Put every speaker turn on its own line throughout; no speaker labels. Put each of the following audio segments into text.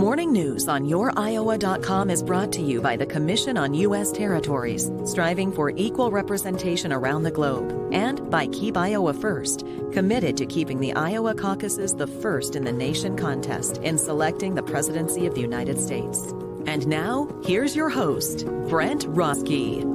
morning news on YourIowa.com is brought to you by the Commission on U.S. Territories, striving for equal representation around the globe, and by Keep Iowa First, committed to keeping the Iowa caucuses the first in the nation contest in selecting the presidency of the United States. And now, here's your host, Brent Roske.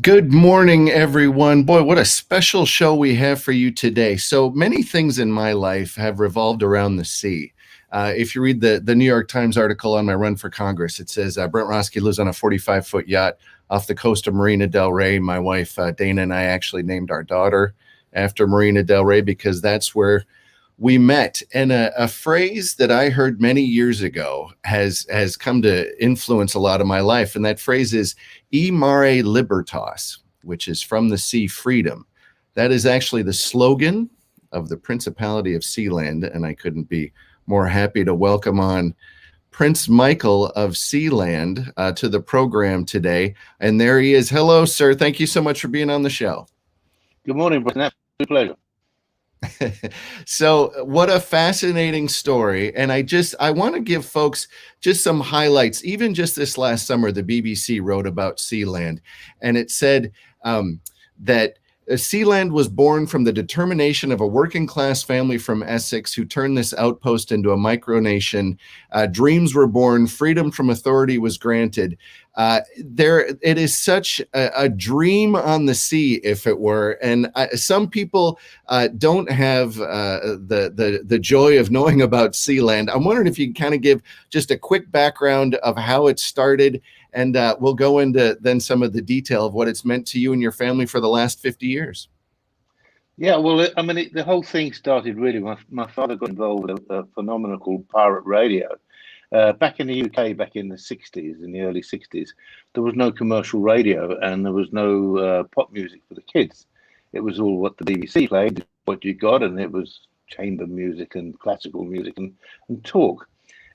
Good morning, everyone. Boy, what a special show we have for you today. So many things in my life have revolved around the sea. If you read the New York Times article on my run for Congress, it says Brent Roske lives on a 45-foot yacht off the coast of Marina del Rey. My wife, Dana, and I actually named our daughter after Marina del Rey because that's where we met. And a phrase that I heard many years ago has come to influence a lot of my life. And that phrase is Mare Libertas, which is from the sea freedom. That is actually the slogan of the Principality of Sealand. And I couldn't be more happy to welcome on Prince Michael of Sealand to the program today. And there he is. Hello, sir. Thank you so much for being on the show.
Good morning, Brent. It's a pleasure.
So what a fascinating story. And I want to give folks just some highlights. Even just this last summer, the BBC wrote about Sealand, and it said that Sealand was born from the determination of a working class family from Essex who turned this outpost into a micronation. Dreams were born, freedom from authority was granted. It is such a dream on the sea, if it were. And some people don't have the joy of knowing about Sealand. I'm wondering if you can kind of give just a quick background of how it started, and we'll go into then some of the detail of what it's meant to you and your family for the last 50 years.
Yeah, well, I mean, the whole thing started really. My father got involved with a phenomenon called pirate radio. Back in the UK, back in the 60s, in the early 60s, there was no commercial radio and there was no pop music for the kids. It was all what the BBC played, what you got, and it was chamber music and classical music and talk.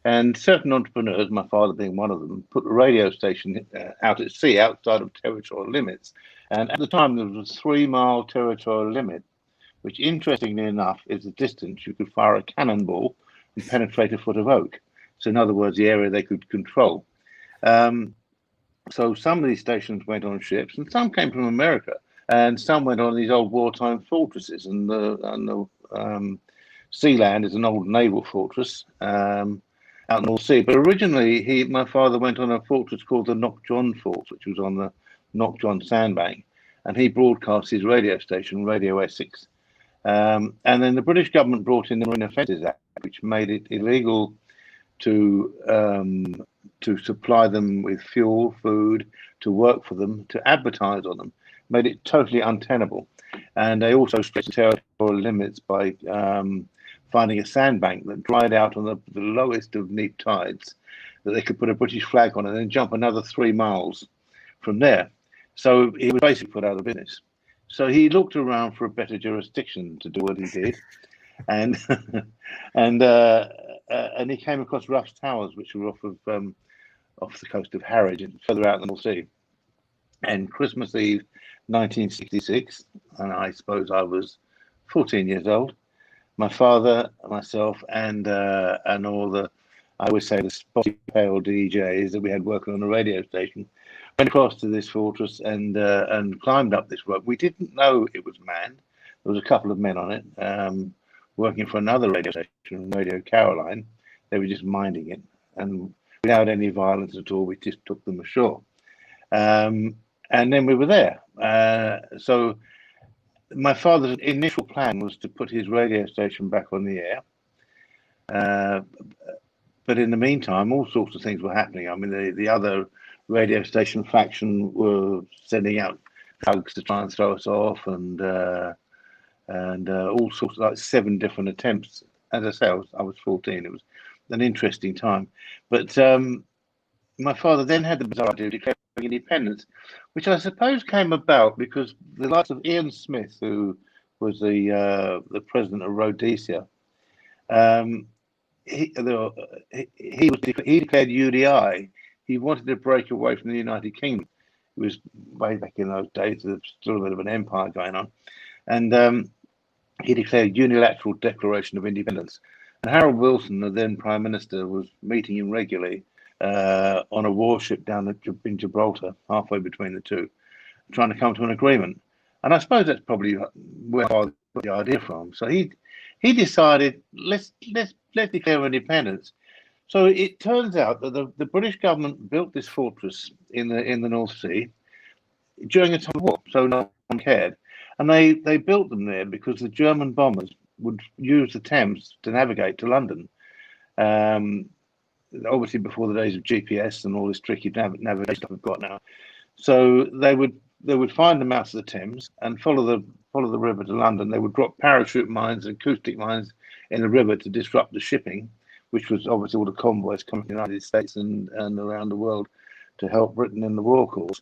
And certain entrepreneurs, my father being one of them, put a radio station out at sea, outside of territorial limits. And at the time, there was a 3-mile territorial limit, which, interestingly enough, is the distance you could fire a cannonball and penetrate a foot of oak. So in other words, the area they could control. So some of these stations went on ships, and some came from America, and some went on these old wartime fortresses. And the Sealand is an old naval fortress out in the North Sea. But originally, my father went on a fortress called the Knockjohn Fort, which was on the Knockjohn sandbank, and he broadcast his radio station, Radio Essex. And then the British government brought in the Marine Offences Act, which made it illegal to supply them with fuel, food, to work for them, to advertise on them, made it totally untenable. And they also stretched territorial limits by finding a sandbank that dried out on the lowest of neap tides, that they could put a British flag on and then jump another 3 miles from there. So he was basically put out of business. So he looked around for a better jurisdiction to do what he did, and he came across Roskes Towers, which were off the coast of Harwich and further out in the North Sea. And Christmas Eve, 1966, and I suppose I was 14 years old. My father, myself, and all the, I always say, the spotty pale DJs that we had working on the radio station, went across to this fortress and climbed up this rope. We didn't know it was manned. There was a couple of men on it, working for another radio station, Radio Caroline. They were just minding it, and without any violence at all, we just took them ashore. And then we were there. So my father's initial plan was to put his radio station back on the air. But in the meantime, all sorts of things were happening. I mean, the other radio station faction were sending out thugs to try and throw us off, and all sorts of, like 7 different attempts. As I say, I was 14. It was an interesting time. But my father then had the bizarre idea of declaring independence, which I suppose came about because the likes of Ian Smith, who was the president of Rhodesia, he declared UDI. He wanted to break away from the United Kingdom, It was way back in those days. There's still a bit of an empire going on, and he declared unilateral declaration of independence. And Harold Wilson, the then Prime Minister, was meeting him regularly on a warship down in Gibraltar, halfway between the two, trying to come to an agreement. And I suppose that's probably where I got the idea from. So he decided let's declare independence. So it turns out that the British government built this fortress in the North Sea during a time of war, so no one cared. And they built them there because the German bombers would use the Thames to navigate to London. Obviously before the days of GPS and all this tricky navigation stuff we've got now. So they would find the mouth of the Thames and follow the river to London. They would drop parachute mines and acoustic mines in the river to disrupt the shipping, which was obviously all the convoys coming to the United States and around the world to help Britain in the war cause.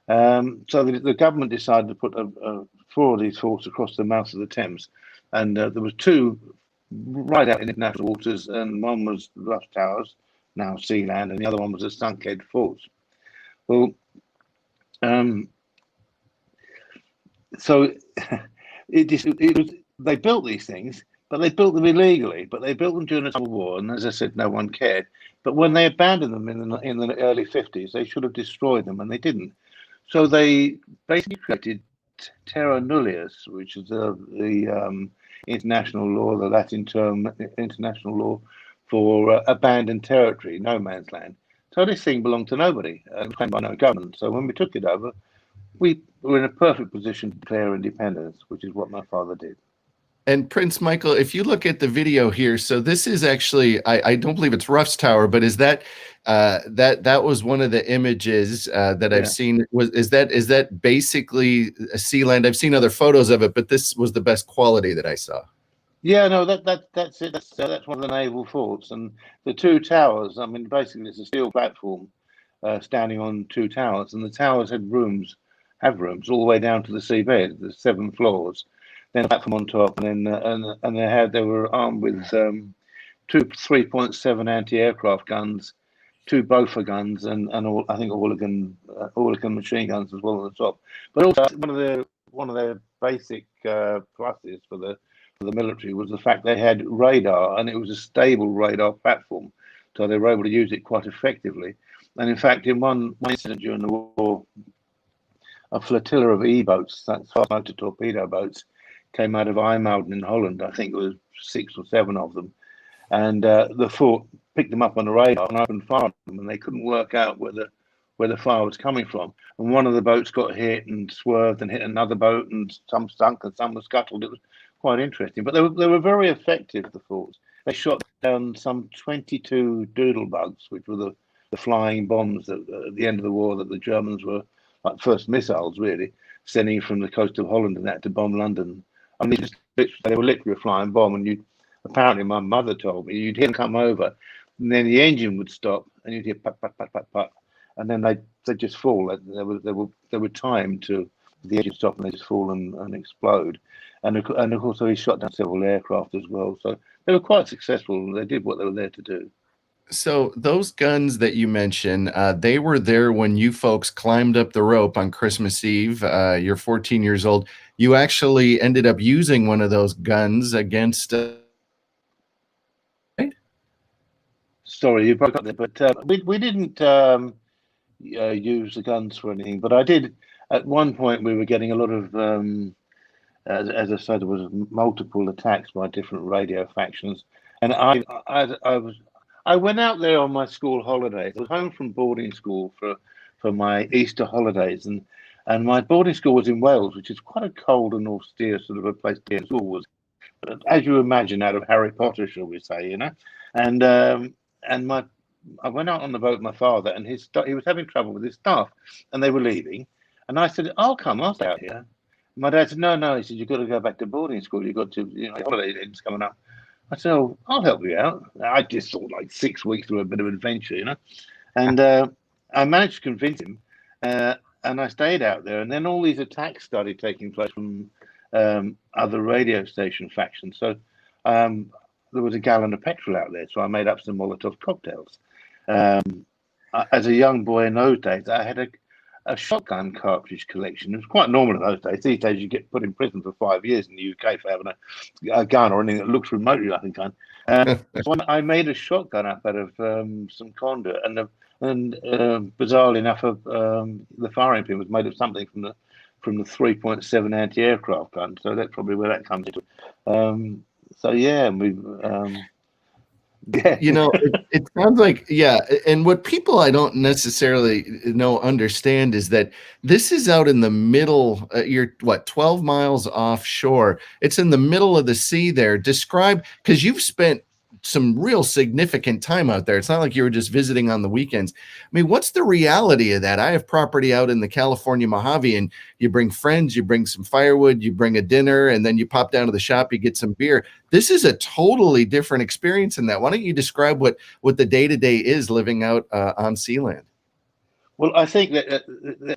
So the government decided to put 4 of these forts across the mouth of the Thames, and there was 2 right out in international waters, and one was Roskes Towers, now Sealand, and the other one was the Stunkhead Forts. Well, so they built these things, but they built them illegally. But they built them during the Civil War, and as I said, no one cared. But when they abandoned them in the early 50s, they should have destroyed them, and they didn't. So they basically created terra nullius, which is the international law, the Latin term, international law for abandoned territory, no man's land. So this thing belonged to nobody, claimed by no government. So when we took it over, we were in a perfect position to declare independence, which is what my father did.
And Prince Michael, if you look at the video here, so this is actually, I don't believe it's Roskes Tower, but is that that was one of the images that I've seen. Is that basically a Sealand? I've seen other photos of it, but this was the best quality that I saw.
Yeah, no, that's it. That's one of the naval forts, and the 2 towers. I mean, basically, it's a steel platform standing on 2 towers, and the towers have rooms all the way down to the seabed. There's 7 floors. Then a platform on top, and then they were armed with 2 3.7 anti-aircraft guns, 2 Bofor guns, and all, I think Oerlikon machine guns as well on the top. But also one of their basic pluses for the military was the fact they had radar, and it was a stable radar platform, so they were able to use it quite effectively. And in fact, in one incident during the war, a flotilla of E-boats, that's fast motor torpedo boats, came out of IJmuiden in Holland. I think it was 6 or 7 of them, and the fort picked them up on the radar and opened fire on them, and they couldn't work out where the fire was coming from. And one of the boats got hit and swerved and hit another boat, and some sunk and some were scuttled. It was quite interesting, but they were very effective, the forts. They shot down some 22 doodlebugs, which were the flying bombs that at the end of the war that the Germans were like first missiles really sending from the coast of Holland and that to bomb London. I mean, they were literally a flying bomb, and apparently my mother told me you'd hear them come over, and then the engine would stop, and you'd hear pat pat pat pat pat, and then they'd just fall. They were timed to the engine stop, and they just fall and explode. And of course, he shot down several aircraft as well. So they were quite successful. They did what they were there to do.
So those guns that you mentioned, they were there when you folks climbed up the rope on Christmas Eve. You're 14 years old. You actually ended up using one of those guns against.
Sorry, you broke up there, but we didn't use the guns for anything. But I did. At one point, we were getting a lot of, as I said, there was multiple attacks by different radio factions, and I went out there on my school holidays. I was home from boarding school for my Easter holidays, and my boarding school was in Wales, which is quite a cold and austere sort of a place to be in school. Was, as you imagine, out of Harry Potter, shall we say, you know? And I went out on the boat with my father, and he was having trouble with his staff, and they were leaving. And I said, I'll stay out here. My dad said, no. He said, you've got to go back to boarding school. You've got to, holidays coming up. I said, oh, I'll help you out. I just thought like 6 weeks through a bit of adventure, you know. And I managed to convince him, and I stayed out there. And then all these attacks started taking place from other radio station factions. So there was a gallon of petrol out there, so I made up some Molotov cocktails. As a young boy in those days, I had a shotgun cartridge collection. It was quite normal in those days. These days, you get put in prison for 5 years in the UK for having a gun or anything that looks remotely like a gun. So I made a shotgun up out of some conduit, and bizarrely enough, the firing pin was made of something from the 3.7 anti-aircraft gun. So that's probably where that comes into. So yeah, we. Yeah.
It sounds like, yeah. And what people I don't necessarily understand is that this is out in the middle. You're 12 miles offshore. It's in the middle of the sea there. Describe, because you've spent some real significant time out there. It's not like you were just visiting on the weekends. I mean, what's the reality of that? I have property out in the California Mojave, and you bring friends, you bring some firewood, you bring a dinner, and then you pop down to the shop, you get some beer. This is a totally different experience in that. Why don't you describe what the day-to-day is living out on Sealand?
Well, I think that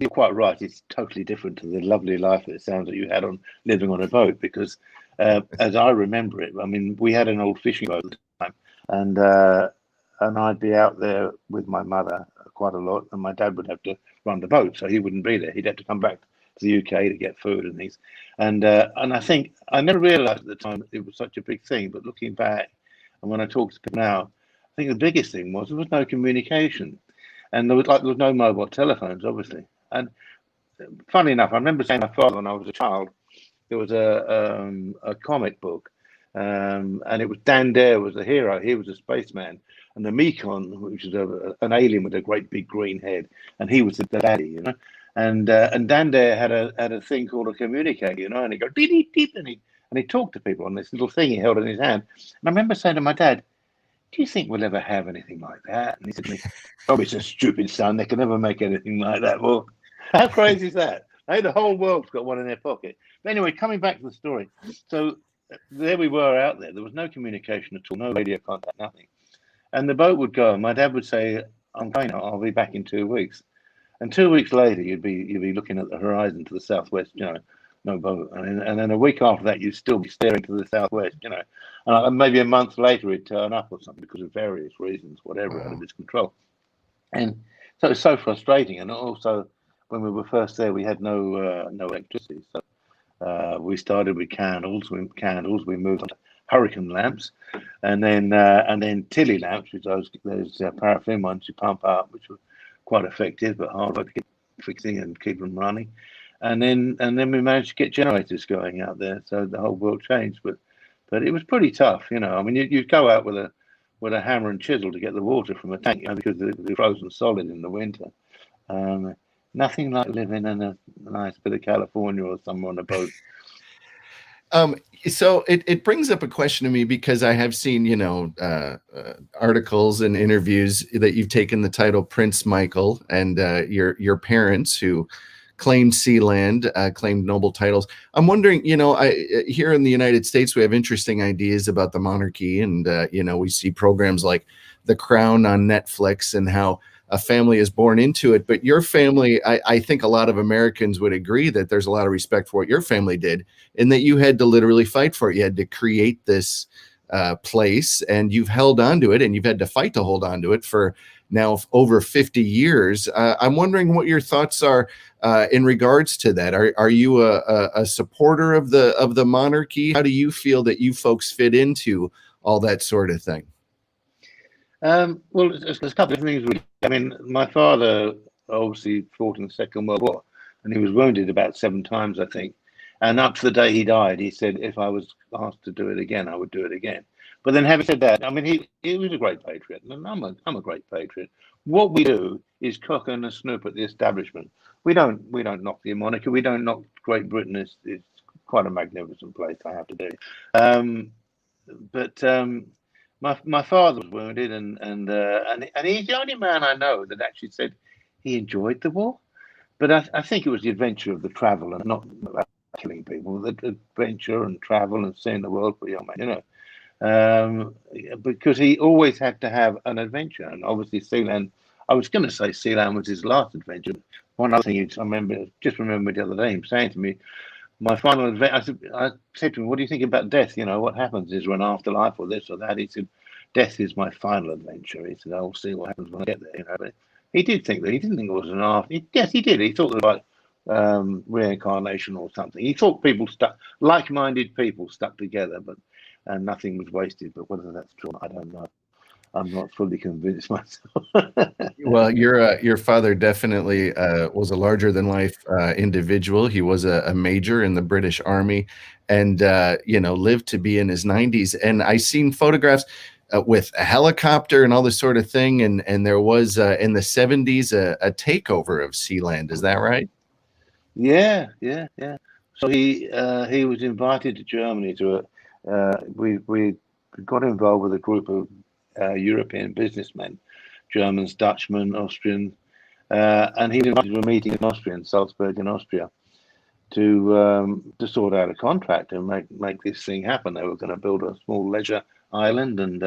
you're quite right. It's totally different to the lovely life that it sounds like you had on living on a boat, because as I remember it, I mean, we had an old fishing boat at the time, and I'd be out there with my mother quite a lot, and my dad would have to run the boat, so he wouldn't be there. He'd have to come back to the UK to get food and things. And I think I never realised at the time it was such a big thing, but looking back, and when I talk to people now, I think the biggest thing was there was no communication. And there was no mobile telephones, obviously. And funny enough, I remember saying to my father when I was a child, there was a comic book, and it was Dan Dare was the hero. He was a spaceman, and the Mekon, which is an alien with a great big green head, and he was the daddy, And Dan Dare had a thing called a communicator, and he'd go deep, deep, deep, and he talked to people on this little thing he held in his hand. And I remember saying to my dad, "Do you think we'll ever have anything like that?" And he said to me, "Oh, it's a stupid, son. They can never make anything like that." Well, how crazy is that? Hey, the whole world's got one in their pocket. But anyway, coming back to the story. So there we were out there. There was no communication at all, no radio contact, nothing. And the boat would go, and my dad would say, "I'm going now. I'll be back in 2 weeks." And 2 weeks later, you'd be looking at the horizon to the southwest, no boat. And then a week after that, you'd still be staring to the southwest, And maybe a month later, it'd turn up or something because of various reasons, whatever, out of its control. And so it's so frustrating. And also, when we were first there, we had no electricity. So we started with candles. We moved on to hurricane lamps, and then Tilly lamps, which are those paraffin ones you pump up, which were quite effective but hard work to get fixing and keep them running. And then we managed to get generators going out there, so the whole world changed. But it was pretty tough, I mean, you'd go out with a hammer and chisel to get the water from a tank, because they're frozen solid in the winter. Nothing like living in a nice bit of California or somewhere on a boat.
So it brings up a question to me, because I have seen, articles and interviews that you've taken the title Prince Michael, and your parents who claimed Sealand, claimed noble titles. I'm wondering, here in the United States, we have interesting ideas about the monarchy, and we see programs like The Crown on Netflix and how a family is born into it. But your family, I think a lot of Americans would agree that there's a lot of respect for what your family did, and that you had to literally fight for it. You had to create this place, and you've held on to it, and you've had to fight to hold on to it for now over 50 years. I'm wondering what your thoughts are in regards to that. Are you a supporter of the monarchy? How do you feel that you folks fit into all that sort of thing?
Well, there's a couple of things. I mean, my father obviously fought in the Second World War, and he was wounded about 7 times, I think. And up to the day he died, he said, if I was asked to do it again, I would do it again. But then, having said that, I mean, he was a great patriot, and I'm a great patriot. What we do is cock and snoop at the establishment. We don't knock the monarchy. We don't knock Great Britain. It's quite a magnificent place, I have to do. But my father was wounded, and he's the only man I know that actually said he enjoyed the war. But I think it was the adventure of the travel, and not about killing people. The adventure and travel and seeing the world for a young man, because he always had to have an adventure. And obviously Sealand, I was going to say Sealand was his last adventure. One other thing I remember the other day, him saying to me, my final adventure, I said to him, "What do you think about death? What happens? Is there an afterlife or this or that?" He said, "Death is my final adventure." He said, "I'll see what happens when I get there." But He did think that. He didn't think it was an after. Yes, he did. He thought it was like reincarnation or something. He thought people like-minded people stuck together, and nothing was wasted. But whether that's true, I don't know. I'm not fully convinced myself.
Well, your father definitely was a larger than life individual. He was a major in the British Army, and lived to be in his 90s. And I seen photographs with a helicopter and all this sort of thing. And there was in the 70s a takeover of Sealand. Is that right?
Yeah. So he was invited to Germany to we got involved with a group of European businessmen, Germans, Dutchmen, Austrians, and he was invited to a meeting in Austria, in Salzburg, in Austria, to sort out a contract and make this thing happen. They were going to build a small leisure island and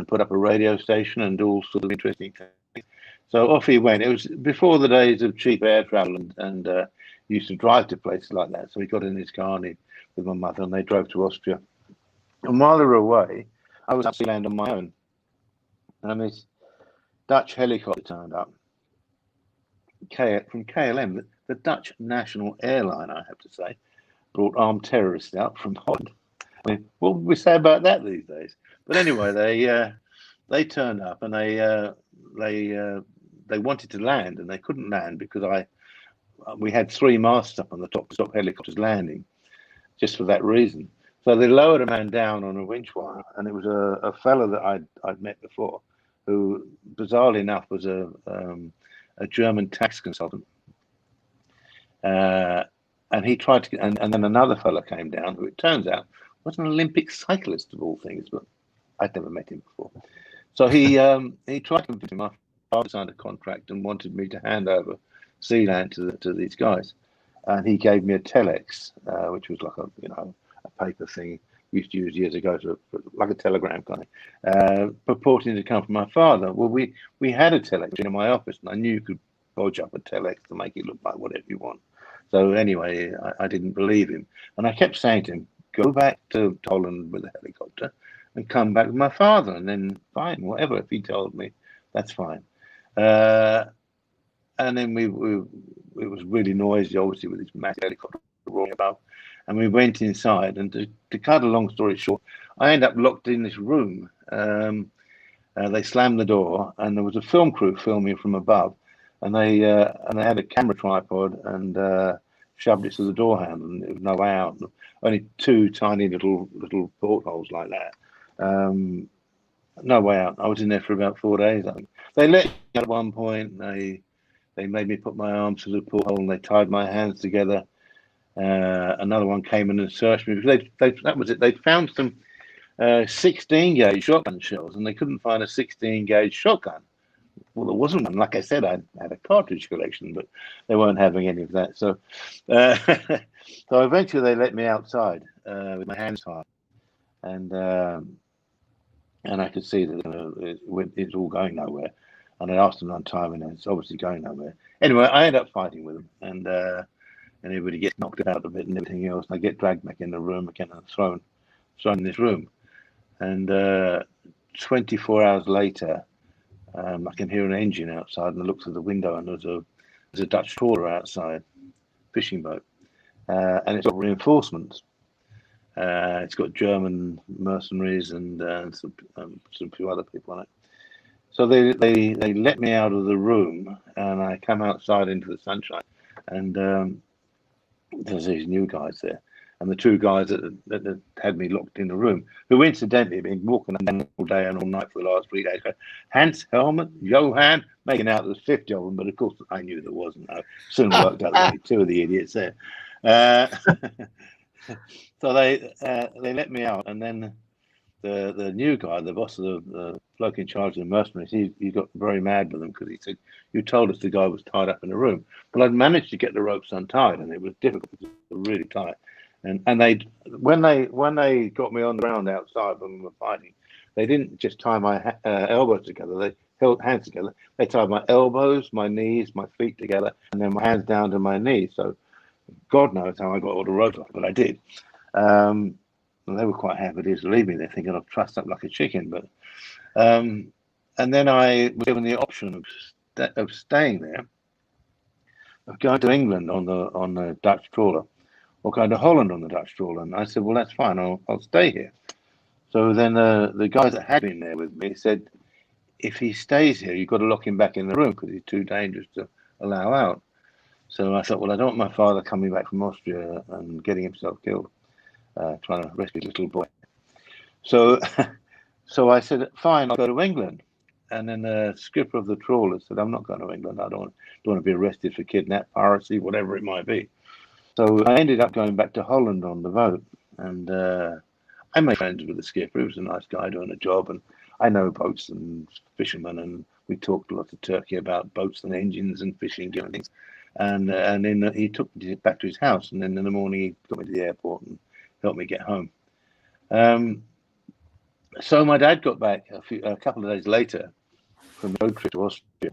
put up a radio station and do all sorts of interesting things. So off he went. It was before the days of cheap air travel, and used to drive to places like that. So he got in his car and with my mother, and they drove to Austria. And while they were away, I was up Sealand on my own, and this Dutch helicopter turned up from KLM, the Dutch national airline, I have to say, brought armed terrorists out from Holland. I mean, what would we say about that these days? But anyway, they turned up, and they wanted to land, and they couldn't land because we had 3 masts up on the top to stop helicopters landing, just for that reason. So they lowered a man down on a winch wire, and it was a fellow that I'd met before, who bizarrely enough was a German tax consultant, and he tried to, and then another fellow came down, who it turns out was an Olympic cyclist of all things, but I'd never met him before. So he tried to convince me. My father signed a contract and wanted me to hand over Sealand to these guys, and he gave me a telex, which was like a paper thing used to use years ago, like a telegram kind of, purporting to come from my father. Well, we had a telex in my office, and I knew you could bodge up a telex to make it look like whatever you want. So anyway, I didn't believe him, and I kept saying to him, "Go back to Holland with a helicopter, and come back with my father, and then fine, whatever." If he told me, that's fine. And then it was really noisy, obviously, with this massive helicopter roaring above. And we went inside, and to cut a long story short, I ended up locked in this room. They slammed the door, and there was a film crew filming from above, and they had a camera tripod and shoved it to the door handle, and there was no way out. Only 2 tiny little portholes like that. No way out. I was in there for about 4 days, I think. They let me out at one point. They made me put my arms through the porthole, and they tied my hands together. Another one came in and searched me because that was it. They found some 16 gauge shotgun shells, and they couldn't find a 16 gauge shotgun. Well, there wasn't one. Like I said, I had a cartridge collection, but they weren't having any of that. So, so eventually they let me outside with my hands tied, and I could see that it's all going nowhere. And I asked them on time, and it's obviously going nowhere. Anyway, I end up fighting with them, and everybody gets knocked out of it and everything else. And I get dragged back in the room again and thrown in this room. And 24 hours later, I can hear an engine outside, and I look through the window, and there's a Dutch trawler outside, fishing boat, and it's got reinforcements. It's got German mercenaries and some few other people on it. So they let me out of the room, and I come outside into the sunshine, and there's these new guys there, and the 2 guys that had me locked in the room, who incidentally have been walking around all day and all night for the last 3 days. Hans, Helmut, Johann, making out there was 50 of them, but of course I knew there wasn't. I soon worked out there were 2 of the idiots there. So they let me out, and then the new guy, the boss of the bloke in charge of the mercenaries, he got very mad with them because he said, "You told us the guy was tied up in a room." Well, I'd managed to get the ropes untied, and it was difficult because they were really tight. And when they got me on the ground outside when we were fighting, they didn't just tie my elbows together. They held hands together. They tied my elbows, my knees, my feet together, and then my hands down to my knees. So God knows how I got all the ropes off, but I did. And they were quite happy to leave me. They're thinking I've trussed up like a chicken. But and then I was given the option of staying there, of going to England on the Dutch trawler, or going to Holland on the Dutch trawler. And I said, well, that's fine. I'll stay here. So then the guys that had been there with me said, if he stays here, you've got to lock him back in the room because he's too dangerous to allow out. So I thought, well, I don't want my father coming back from Austria and getting himself killed, trying to rescue his little boy. So, so I said, fine, I'll go to England. And then the skipper of the trawler said, I'm not going to England. I don't want to be arrested for kidnap, piracy, whatever it might be. So I ended up going back to Holland on the boat. And I made friends with the skipper. He was a nice guy doing a job. And I know boats and fishermen. And we talked a lot to Turkey about boats and engines and fishing and things. And then he took me back to his house. And then in the morning, he got me to the airport and helped me get home. So my dad got back a couple of days later from the road trip to Austria,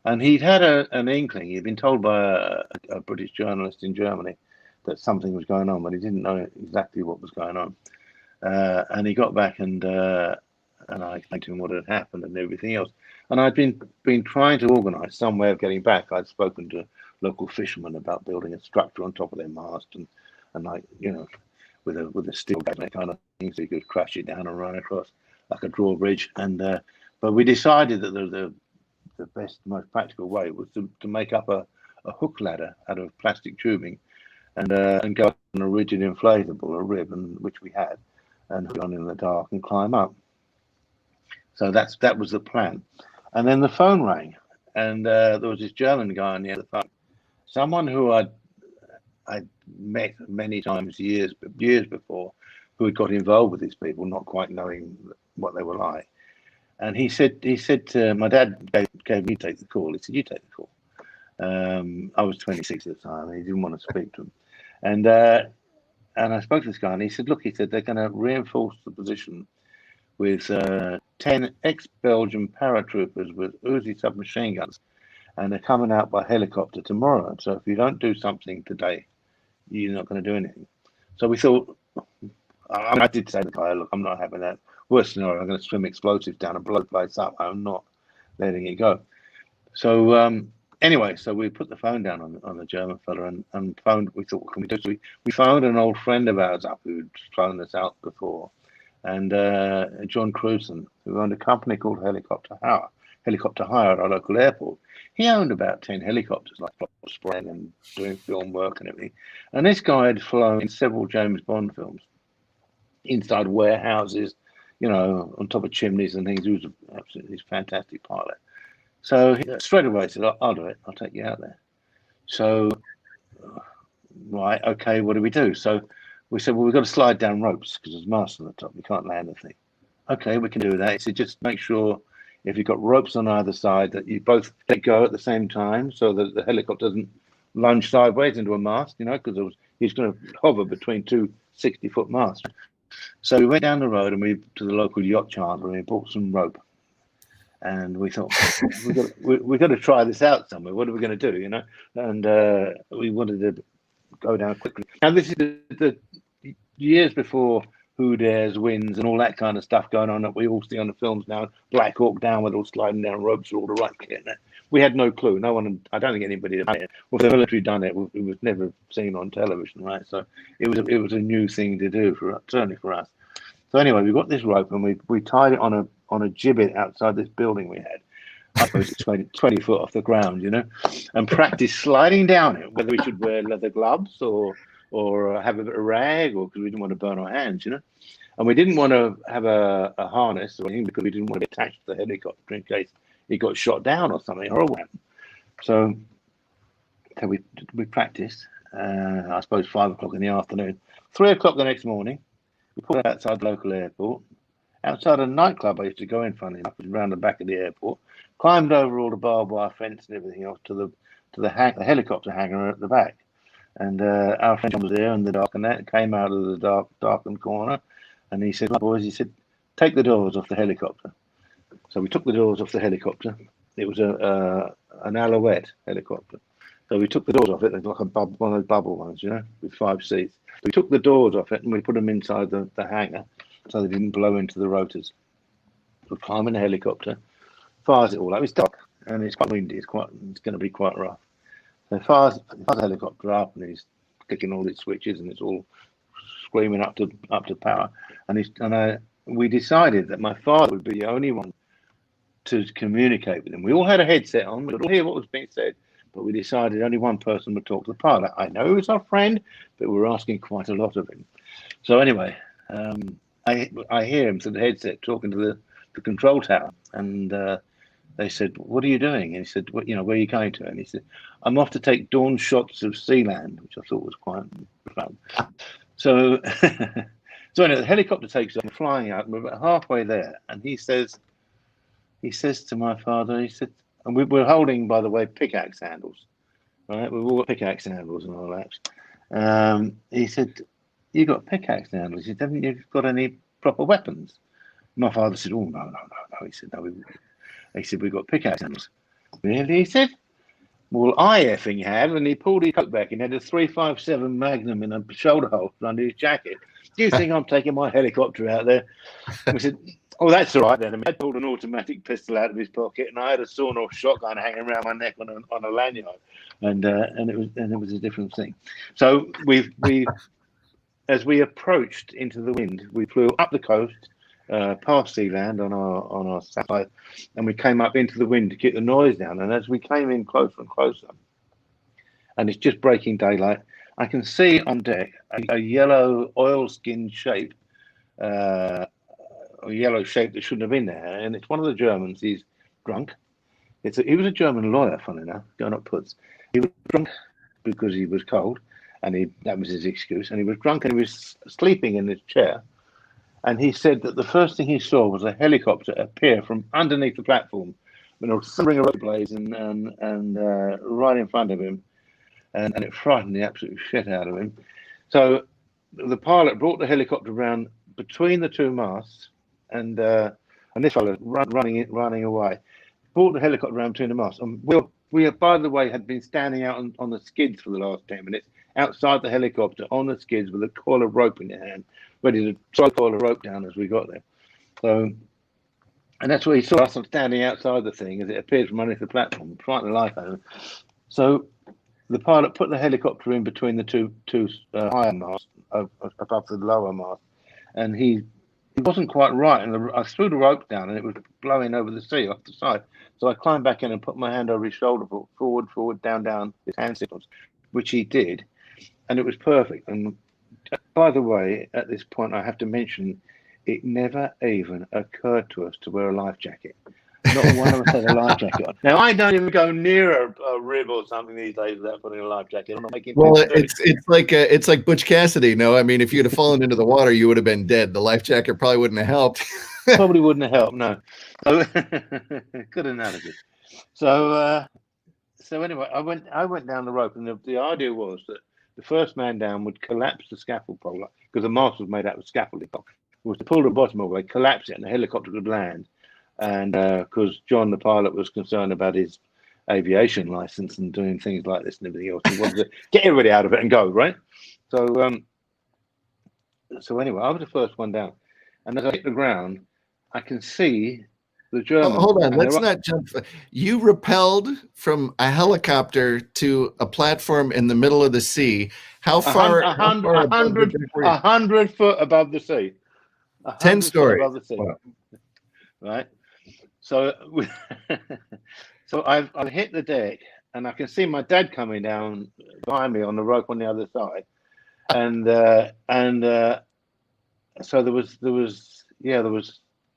and he'd had an inkling. He'd been told by a British journalist in Germany that something was going on, but he didn't know exactly what was going on. And he got back, and I explained to him what had happened and everything else. And I'd been trying to organise some way of getting back. I'd spoken to local fishermen about building a structure on top of their mast, and like, you know, with a steel gate kind of thing, so you could crash it down and run across like a drawbridge. And but we decided that the best, most practical way was to make up a hook ladder out of plastic tubing, and go on a rigid inflatable, a rib, and which we had, and hook on in the dark and climb up. So that was the plan. And then the phone rang, and there was this German guy on the other phone, someone who I'd met many times years before, who had got involved with these people, not quite knowing what they were like. And he said to my dad, gave me to take the call. He said, you take the call. I was 26 at the time, and he didn't want to speak to him. And I spoke to this guy, and he said, look, he said, they're going to reinforce the position with 10 ex-Belgian paratroopers with Uzi submachine guns, and they're coming out by helicopter tomorrow. So if you don't do something today, you're not going to do anything. So we thought, I did say to the guy, look, I'm not having that. Worst scenario, I'm going to swim explosives down and blow the place up. I'm not letting it go. So anyway, so we put the phone down on the German fella and phoned. We thought, what can we do? So we phoned an old friend of ours up who'd flown us out before, and John Cruson, who owned a company called Helicopter Hire at our local airport. He owned about 10 helicopters, like spraying and doing film work and everything. And this guy had flown in several James Bond films, inside warehouses, you know, on top of chimneys and things. He was absolutely fantastic pilot. So straight away he said, I'll do it. I'll take you out there. So, right, okay, what do we do? So we said, well, we've got to slide down ropes because there's masts on the top. You can't land the thing. Okay, we can do that. He said, just make sure if you've got ropes on either side that you both let go at the same time so that the helicopter doesn't lunge sideways into a mast, you know, because he's going to hover between two 60-foot masts. So we went down the road and we to the local yacht charter and we bought some rope. And we thought, we've got to try this out somewhere. What are we going to do, you know? And we wanted to go down quickly. Now, this is the years before Who Dares Wins and all that kind of stuff going on that we all see on the films now. Black Hawk Down, with all sliding down ropes with all the right kit. We had no clue. No one, I don't think anybody had done it. Well, if the military done it, it was never seen on television, right? So it was a new thing to do, certainly for us. So anyway, we got this rope and we tied it on a gibbet outside this building we had. I suppose it's 20 foot off the ground, you know, and practice sliding down it, whether we should wear leather gloves or have a bit of rag, or because we didn't want to burn our hands, you know. And we didn't want to have a harness or anything because we didn't want to be attached to the helicopter in case it got shot down or something horrible happened. So we practiced, I suppose 5 o'clock in the afternoon. 3 o'clock the next morning, we pulled outside the local airport, outside a nightclub I used to go in, funny enough, around the back of the airport, climbed over all the barbed wire fence and everything else to the helicopter hangar at the back. And our friend was there in the dark, and that came out of the darkened corner, and he said, boys, he said, take the doors off the helicopter. So we took the doors off the helicopter. It was an Alouette helicopter. So we took the doors off it, like one of those bubble ones, you know, with 5 seats. We took the doors off it and we put them inside the hangar so they didn't blow into the rotors. We climb in the helicopter, fires it all up. It's dark. and it's quite windy. It's going to be quite rough. So fires the helicopter up, and he's clicking all its switches, and it's all screaming up to power. And we decided that my father would be the only one to communicate with him. We all had a headset on. We could all hear what was being said, but we decided only one person would talk to the pilot. I know he's our friend, but we were asking quite a lot of him. So anyway, I hear him through the headset talking to the control tower, and they said, "What are you doing?" And he said, "Well, where are you going to?" And he said, "I'm off to take dawn shots of Sealand," which I thought was quite fun. So, so anyway, the helicopter takes off, flying out, and we're about halfway there, and he says to my father, he said, and we're holding, by the way, pickaxe handles, right? We've all got pickaxe handles and all that. He said, "You got pickaxe handles?" He said, "Haven't you got any proper weapons?" My father said, "Oh, no." He said, "No." He said, "We've got pickaxe handles." Really? He said, "Well, I effing have." And he pulled his coat back and had a 357 Magnum in a shoulder holster under his jacket. "Do you think I'm taking my helicopter out there?" We said, "Oh, that's all right then." I mean, I pulled an automatic pistol out of his pocket, and I had a sawn-off shotgun hanging around my neck on a lanyard, and it was a different thing. So as we approached into the wind, we flew up the coast, past Sealand on our satellite, and we came up into the wind to keep the noise down. And as we came in closer and closer, and it's just breaking daylight, I can see on deck a yellow oilskin shape, a yellow shape that shouldn't have been there. And it's one of the Germans. He's drunk. He was a German lawyer, funny enough, going up puts. He was drunk because he was cold, and that was his excuse. And he was drunk, and he was sleeping in his chair. And he said that the first thing he saw was a helicopter appear from underneath the platform, thundering a rope blaze and right in front of him, and it frightened the absolute shit out of him. So the pilot brought the helicopter around between the two masts, and this fellow running away, brought the helicopter around between the masts. And we by the way had been standing out on the skids for the last 10 minutes, outside the helicopter on the skids with a coil of rope in your hand, ready to try to coil the rope down as we got there. So, and that's where he saw us standing outside the thing as it appeared from underneath the platform, frightened the life out of him. So the pilot put the helicopter in between the two higher masts above the lower mast, and he wasn't quite right, and I threw the rope down, and it was blowing over the sea off the side. So I climbed back in and put my hand over his shoulder, forward, down, his hand signals, which he did, and it was perfect. And by the way, at this point, I have to mention, it never even occurred to us to wear a life jacket. Not one of us had a life jacket on. Now, I don't even go near a rib or something these days without putting a life jacket on.
Well, it's like Butch Cassidy. No, I mean, if you'd have fallen into the water, you would have been dead. The life jacket probably wouldn't have helped.
Probably wouldn't have helped. No, so, good analogy. So anyway, I went down the rope, and the idea was that the first man down would collapse the scaffold pole, because the mast was made out of scaffolding. Was to pull the bottom away, collapse it, and the helicopter could land. And because John, the pilot, was concerned about his aviation license and doing things like this and everything else, he wanted to get everybody out of it and go, right? So anyway, I was the first one down, and as I hit the ground, I can see the Germans.
Oh, hold on, let's not jump. You rappelled from a helicopter to a platform in the middle of the sea. How far?
100 foot above the sea.
10 stories
above the sea. Wow. Right. So I've hit the deck, and I can see my dad coming down behind me on the rope on the other side, and so there was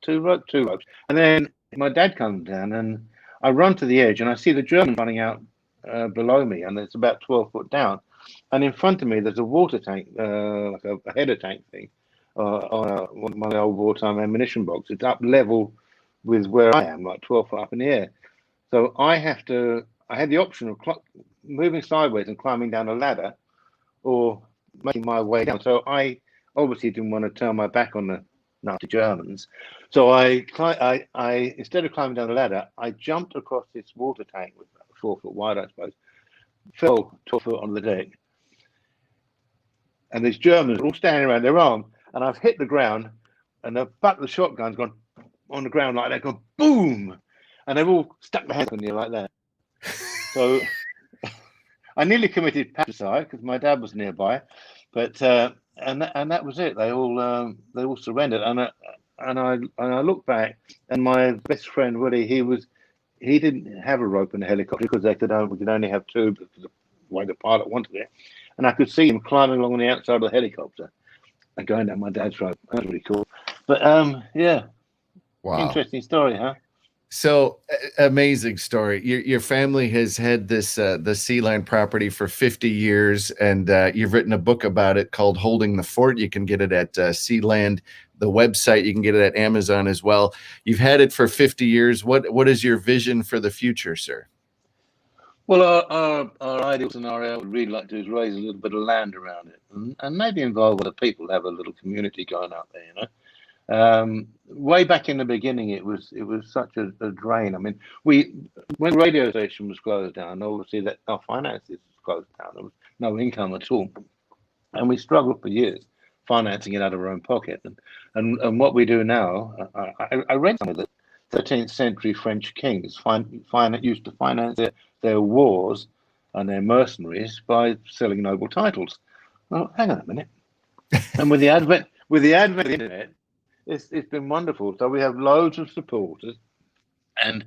two ropes, and then my dad comes down, and I run to the edge, and I see the German running out below me, and it's about 12 foot down, and in front of me there's a water tank, like a header tank thing, on one of my old wartime ammunition box. It's up level with where I am, like 12 foot up in the air. So I had the option of moving sideways and climbing down a ladder, or making my way down. So I obviously didn't want to turn my back on the Nazi Germans. So I instead of climbing down the ladder, I jumped across this water tank, with 4 foot wide, I suppose, fell 12 foot on the deck. And these Germans are all standing around, their arm, and I've hit the ground, and the butt of the shotgun's gone on the ground like that, gone boom. and they've all stuck their hands on you like that. So I nearly committed patricide because my dad was nearby, but and that was it. They all surrendered, and I look back, and my best friend Willie, he didn't have a rope in a helicopter because we could only have two because of the way the pilot wanted it, and I could see him climbing along the outside of the helicopter and going down my dad's rope. That was really cool. But yeah,
Wow,
interesting story, huh?
So amazing story. Your family has had this the Sealand property for 50 years, and you've written a book about it called "Holding the Fort." You can get it at Sealand, the website. You can get it at Amazon as well. You've had it for 50 years. What is your vision for the future, sir?
Well, our ideal scenario, would really like to is raise a little bit of land around it, and maybe involve other people, have a little community going out there, you know. Way back in the beginning, it was such a drain. I mean, when the radio station was closed down, obviously that our finances was closed down. There was no income at all, and we struggled for years financing it out of our own pocket. And what we do now, I read some of the 13th century French kings used to finance their wars and their mercenaries by selling noble titles. Well, hang on a minute. And with the advent of the internet, it's been wonderful. So we have loads of supporters, and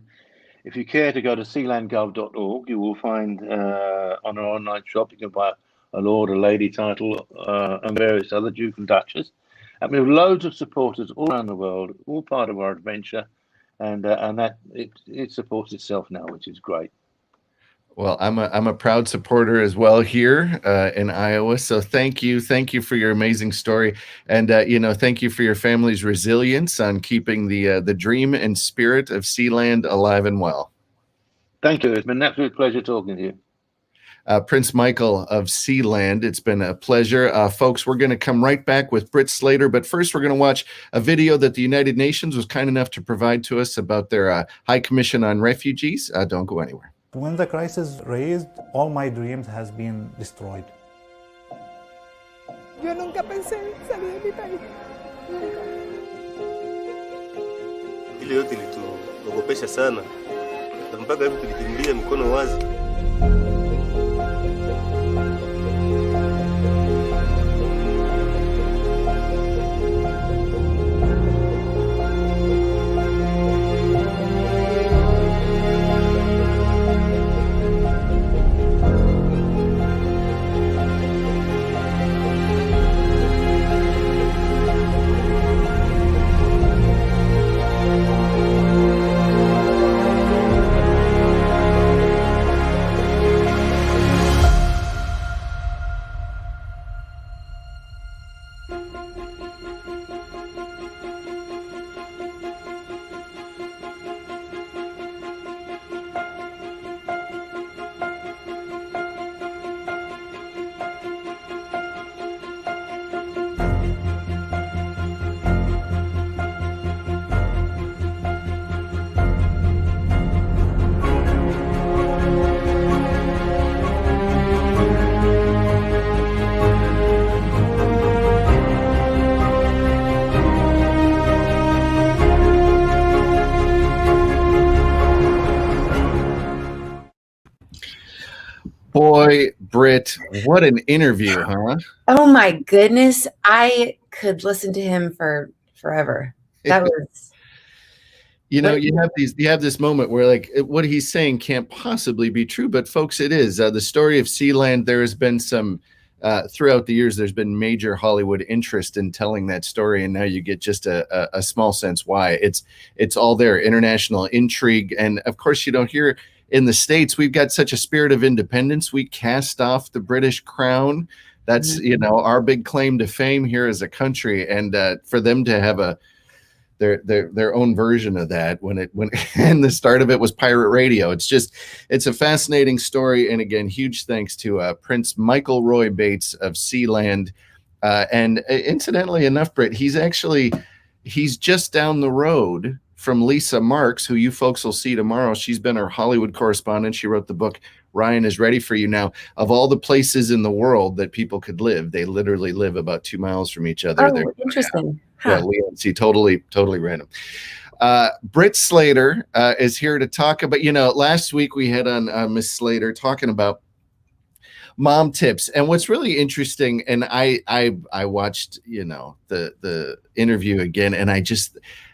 if you care to go to sealandgov.org, you will find on our online shop you can buy a lord, a lady title, and various other duke and duchess. And we have loads of supporters all around the world, all part of our adventure, and that it supports itself now, which is great.
Well, I'm a proud supporter as well here in Iowa. So thank you for your amazing story, and thank you for your family's resilience on keeping the dream and spirit of Sealand alive and well.
Thank you. It's been an absolute pleasure talking to you.
Prince Michael of Sealand, it's been a pleasure. Folks, we're going to come right back with Britt Slater, but first we're going to watch a video that the United Nations was kind enough to provide to us about their High Commission on Refugees. Don't go anywhere.
When the crisis raised, all my dreams has been destroyed.
Yo nunca pensé salir de mi país.
Ile yote ilituogopesha sana na mpaka hivi tulikimbilia mikono wazi.
Boy, Britt, what an interview, huh?
Oh my goodness. I could listen to him for forever. That was
you have this moment where like what he's saying can't possibly be true, but folks, it is. The story of Sealand, there has been some throughout the years, there's been major Hollywood interest in telling that story, and now you get just a small sense why. It's all there, international intrigue, and of course you don't hear in the States, we've got such a spirit of independence. We cast off the British crown. That's, our big claim to fame here as a country. And for them to have their own version of that when and the start of it was pirate radio. It's a fascinating story. And again, huge thanks to Prince Michael Roy Bates of Sealand. And incidentally enough, Britt, he's just down the road from Lisa Marks, who you folks will see tomorrow. She's been our Hollywood correspondent. She wrote the book, Ryan is Ready for You Now. Of all the places in the world that people could live, they literally live about 2 miles from each other.
interesting.
Yeah, see, totally random. Britt Slater is here to talk about, last week we had on Miss Slater talking about mom tips. And what's really interesting, and I watched, the interview again, and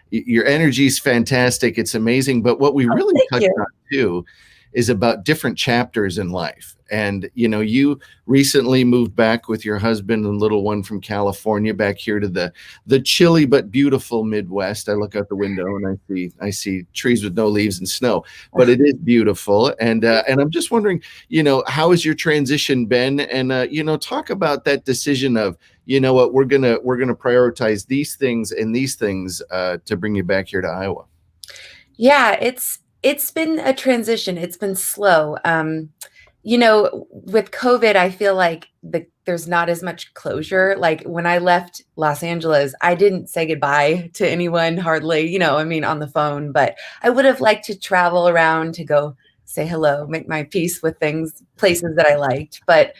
your energy is fantastic. It's amazing. But what we really touched on too is about different chapters in life. And, you recently moved back with your husband and little one from California back here to the chilly but beautiful Midwest. I look out the window and I see trees with no leaves and snow, but it is beautiful. And I'm just wondering, how has your transition been? And, talk about that decision of, what we're going to prioritize these things and these things to bring you back here to Iowa.
Yeah, it's been a transition. It's been slow. With COVID, I feel like there's not as much closure. Like when I left Los Angeles, I didn't say goodbye to anyone hardly, on the phone, but I would have liked to travel around to go say hello, make my peace with places that I liked. But,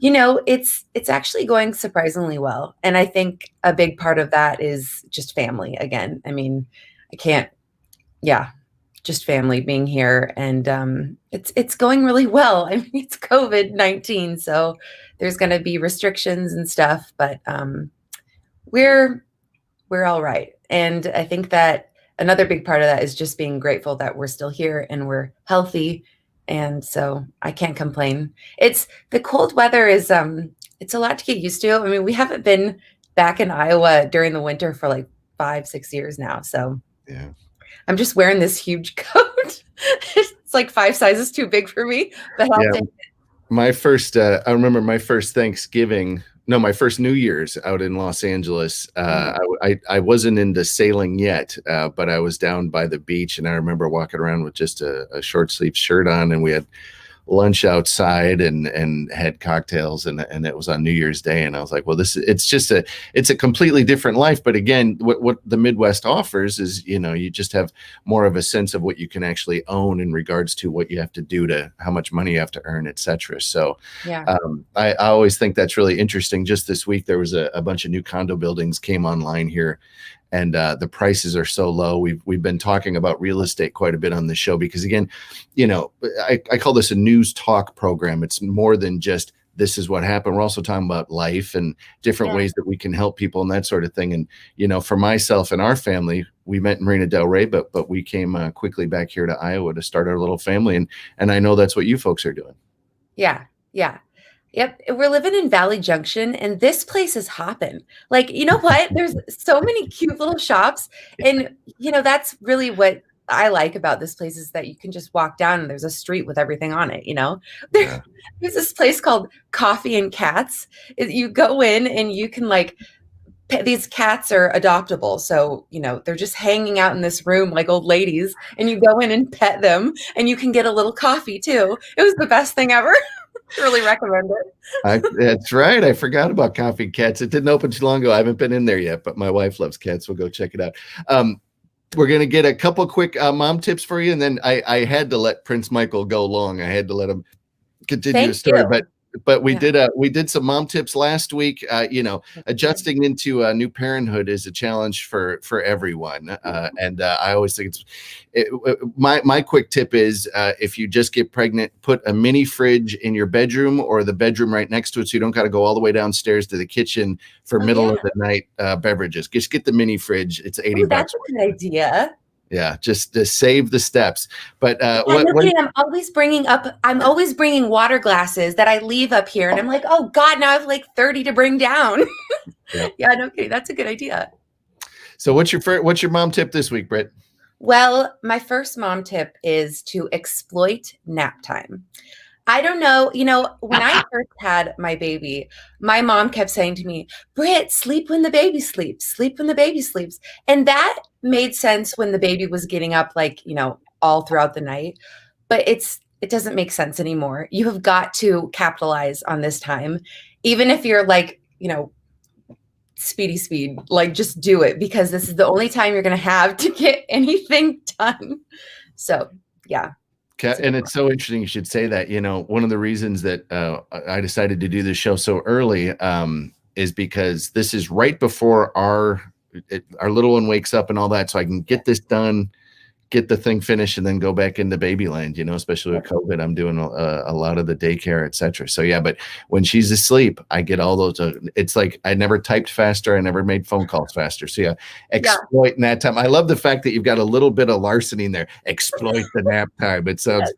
it's actually going surprisingly well. And I think a big part of that is just family again. Just family being here, and it's going really well. It's COVID-19, so there's going to be restrictions and stuff, but we're all right. And I think that another big part of that is just being grateful that we're still here and we're healthy, and so I can't complain. It's the cold weather is it's a lot to get used to. We haven't been back in Iowa during the winter for like 5-6 years now, so
yeah.
I'm just wearing this huge coat. It's like 5 sizes too big for me, but I'll take it.
I remember my first my first New Year's out in Los Angeles. I wasn't into sailing yet, but I was down by the beach, and I remember walking around with just a short sleeve shirt on, and we had lunch outside and had cocktails, and it was on New Year's Day, and I was like, well, it's a completely different life. But again, what the Midwest offers is, you just have more of a sense of what you can actually own in regards to what you have to do to how much money you have to earn, etc. So
yeah.
I always think that's really interesting. Just this week, there was a bunch of new condo buildings came online here, and the prices are so low. We've been talking about real estate quite a bit on the show because, again, I call this a news talk program. It's more than just this is what happened. We're also talking about life and different ways that we can help people and that sort of thing. And, for myself and our family, we met in Marina Del Rey, but we came quickly back here to Iowa to start our little family. And I know that's what you folks are doing.
Yeah. Yeah. Yep. We're living in Valley Junction, and this place is hopping. Like, you know what? There's so many cute little shops. And, that's really what I like about this place is that you can just walk down and there's a street with everything on it, There's this place called Coffee and Cats. You go in and you can these cats are adoptable. So, they're just hanging out in this room like old ladies, and you go in and pet them, and you can get a little coffee too. It was the best thing ever. Really recommend it.
That's right. I forgot about Coffee and Cats. It didn't open too long ago. I haven't been in there yet, but my wife loves cats. We'll go check it out. We're going to get a couple quick mom tips for you. And then I had to let Prince Michael go long. I had to let him continue his story. But we did some mom tips last week. Adjusting into new parenthood is a challenge for everyone. And I always think my quick tip is if you just get pregnant, put a mini fridge in your bedroom or the bedroom right next to it, so you don't got to go all the way downstairs to the kitchen for middle of the night beverages. Just get the mini fridge. It's $80.
That's a good idea.
Yeah, just to save the steps. But
I'm always bringing water glasses that I leave up here, and I'm like, oh God, now I have like 30 to bring down. Yeah, no kidding. That's a good idea.
So what's your mom tip this week, Britt?
Well, my first mom tip is to exploit nap time. I don't know. When I first had my baby, my mom kept saying to me, Britt, sleep when the baby sleeps, sleep when the baby sleeps. And that made sense when the baby was getting up, all throughout the night. But it doesn't make sense anymore. You have got to capitalize on this time. Even if you're speed, just do it, because this is the only time you're going to have to get anything done. So, yeah.
And it's so interesting you should say that. One of the reasons that I decided to do this show so early is because this is right before our our little one wakes up and all that, so I can get this done, get the thing finished, and then go back into babyland, especially with COVID. I'm doing a lot of the daycare, etc. So yeah, but when she's asleep, I get all those. It's like I never typed faster. I never made phone calls faster. So yeah, exploiting that time. I love the fact that you've got a little bit of larceny in there. Exploit the nap time. It sounds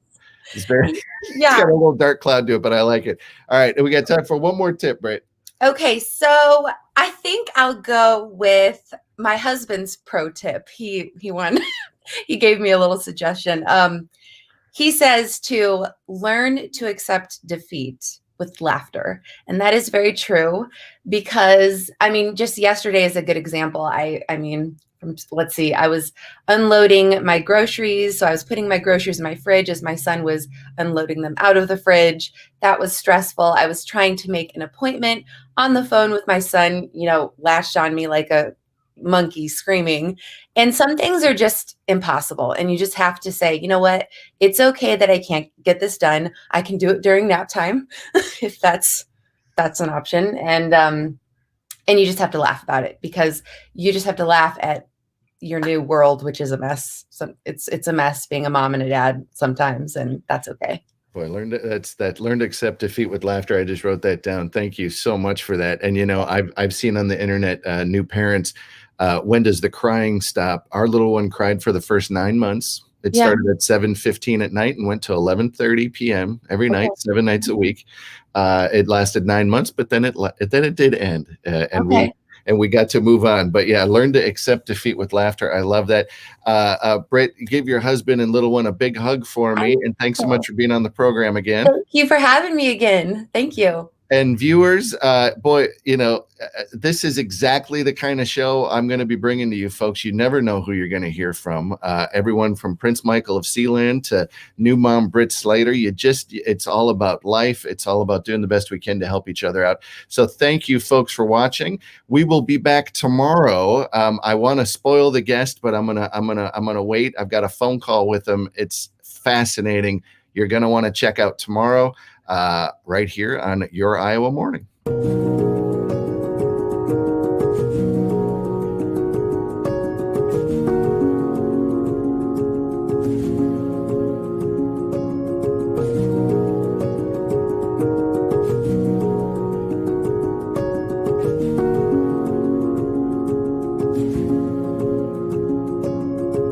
it's very it's got a little dark cloud to it, but I like it. All right, we got time for one more tip, Britt.
Okay, so I think I'll go with my husband's pro tip. He won. He gave me a little suggestion. He says to learn to accept defeat with laughter. And that is very true because, I mean, just yesterday is a good example. I mean, let's see, I was unloading my groceries. So I was putting my groceries in my fridge as my son was unloading them out of the fridge. That was stressful. I was trying to make an appointment on the phone with my son, latched on me like a monkey screaming. And some things are just impossible. And you just have to say, you know what? It's okay that I can't get this done. I can do it during nap time if that's an option. And you just have to laugh about it because you just have to laugh at your new world, which is a mess. So it's a mess being a mom and a dad sometimes, and that's okay.
Boy, learn to accept defeat with laughter. I just wrote that down. Thank you so much for that. And I've seen on the internet new parents. When does the crying stop? Our little one cried for the first 9 months. It started at 7:15 at night and went to 11:30 p.m. every night, 7 nights a week. It lasted 9 months, but then it did end, and we got to move on. But yeah, learn to accept defeat with laughter. I love that. Britt, give your husband and little one a big hug for me, and thanks so much for being on the program again.
Thank you for having me again. Thank you.
And viewers, boy, this is exactly the kind of show I'm going to be bringing to you folks. You never know who you're going to hear from. Everyone from Prince Michael of Sealand to new mom Britt Slater. It's all about life. It's all about doing the best we can to help each other out. So thank you folks for watching. We will be back tomorrow. I want to spoil the guest, but I'm gonna wait. I've got a phone call with him. It's fascinating. You're going to want to check out tomorrow. Right here on Your Iowa Morning.